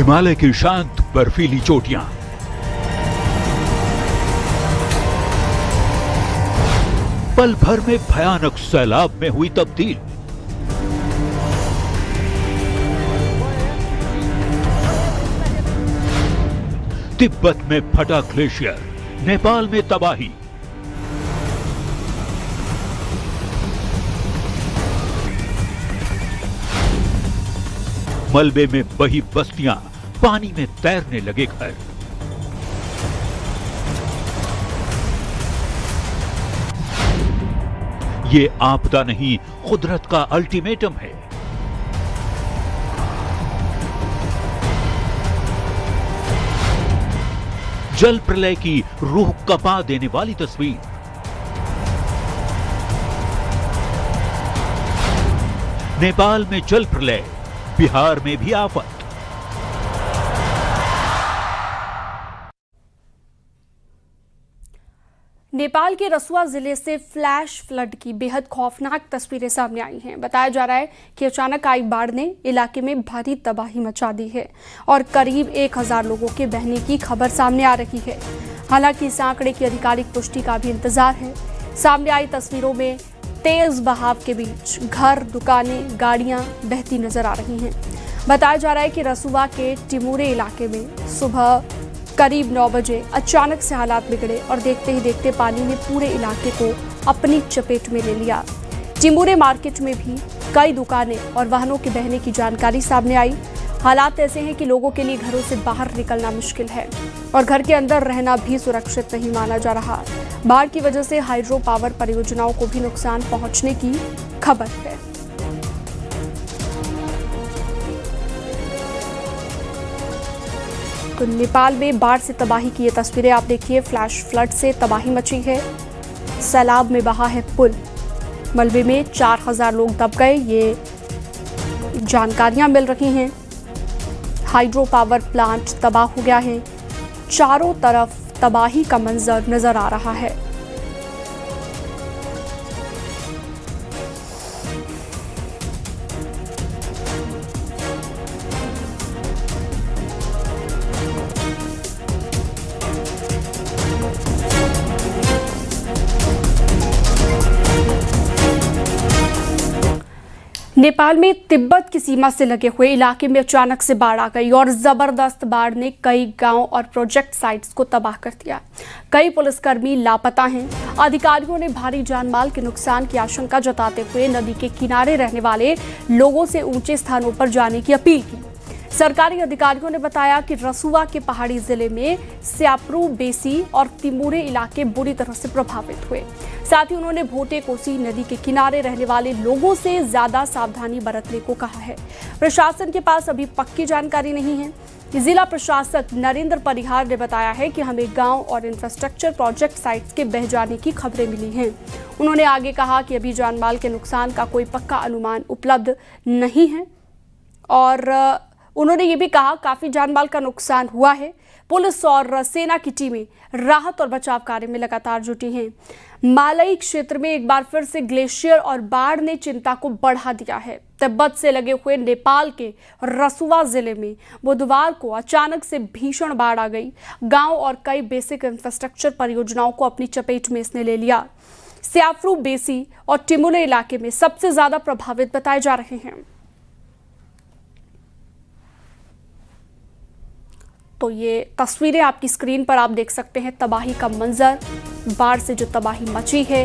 हिमालय की शांत बर्फीली चोटियां, पल भर में भयानक सैलाब में हुई तब्दील। तिब्बत में फटा ग्लेशियर, नेपाल में तबाही। मलबे में बही बस्तियां, पानी में तैरने लगे घर। ये आपदा नहीं, कुदरत का अल्टीमेटम है। जल प्रलय की रूह कपा देने वाली तस्वीर। नेपाल में जल प्रलय, बिहार में भी आफत। नेपाल के रसुआ जिले से फ्लैश फ्लड की बेहद खौफनाक तस्वीरें सामने आई हैं। बताया जा रहा है कि अचानक आई बाढ़ ने इलाके में भारी तबाही मचा दी है और करीब 1000 लोगों के बहने की खबर सामने आ रही है। हालांकि इस आंकड़े की आधिकारिक पुष्टि का भी इंतजार है। सामने आई तस्वीरों में तेज बहाव के बीच घर, दुकानें, गाड़ियां बहती नजर आ रही हैं। बताया जा रहा है कि रसुआ के टिमूरे इलाके में सुबह करीब 9 बजे अचानक से हालात बिगड़े और देखते ही देखते पानी ने पूरे इलाके को अपनी चपेट में ले लिया। टिमूरे मार्केट में भी कई दुकानें और वाहनों के बहने की जानकारी सामने आई। हालात ऐसे हैं कि लोगों के लिए घरों से बाहर निकलना मुश्किल है और घर के अंदर रहना भी सुरक्षित नहीं माना जा रहा। बाढ़ की वजह से हाइड्रो पावर परियोजनाओं को भी नुकसान पहुंचने की खबर है। तो नेपाल में बाढ़ से तबाही की ये तस्वीरें आप देखिए। फ्लैश फ्लड से तबाही मची है, सैलाब में बहा है पुल, मलबे में 4000 लोग दब गए, ये जानकारियां मिल रही हैं। हाइड्रो पावर प्लांट तबाह हो गया है, चारों तरफ तबाही का मंजर नजर आ रहा है। नेपाल में तिब्बत की सीमा से लगे हुए इलाके में अचानक से बाढ़ आ गई और जबरदस्त बाढ़ ने कई गांव और प्रोजेक्ट साइट्स को तबाह कर दिया। कई पुलिसकर्मी लापता हैं। अधिकारियों ने भारी जानमाल के नुकसान की आशंका जताते हुए नदी के किनारे रहने वाले लोगों से ऊंचे स्थानों पर जाने की अपील की। सरकारी अधिकारियों ने बताया कि रसुआ के पहाड़ी जिले में स्याप्रू बेसी और तिमूरे इलाके बुरी तरह से प्रभावित हुए। साथ ही उन्होंने भोटे कोसी नदी के किनारे रहने वाले लोगों से ज्यादा सावधानी बरतने को कहा है। प्रशासन के पास अभी पक्की जानकारी नहीं है। जिला प्रशासक नरेंद्र परिहार ने बताया है कि हमें गांव और इंफ्रास्ट्रक्चर प्रोजेक्ट साइट्स के बह जाने की खबरें मिली हैं। उन्होंने आगे कहा कि अभी जानमाल के नुकसान का कोई पक्का अनुमान उपलब्ध नहीं है और उन्होंने ये भी कहा काफी जानमाल का नुकसान हुआ है। पुलिस और सेना की टीमें राहत और बचाव कार्य में लगातार जुटी हैं। मालई क्षेत्र में एक बार फिर से ग्लेशियर और बाढ़ ने चिंता को बढ़ा दिया है। तिब्बत से लगे हुए नेपाल के रसुआ जिले में बुधवार को अचानक से भीषण बाढ़ आ गई। गांव और कई बेसिक इंफ्रास्ट्रक्चर परियोजनाओं को अपनी चपेट में इसने ले लिया। स्याप्रू बेसी और टिमुले इलाके में सबसे ज्यादा प्रभावित बताए जा रहे हैं। तो ये तस्वीरें आपकी स्क्रीन पर आप देख सकते हैं। तबाही का मंजर, बाढ़ से जो तबाही मची है,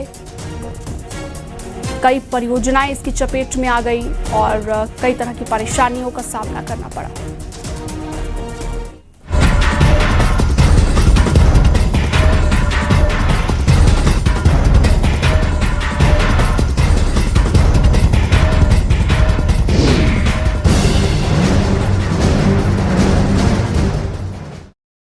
कई परियोजनाएं इसकी चपेट में आ गई और कई तरह की परेशानियों का सामना करना पड़ा।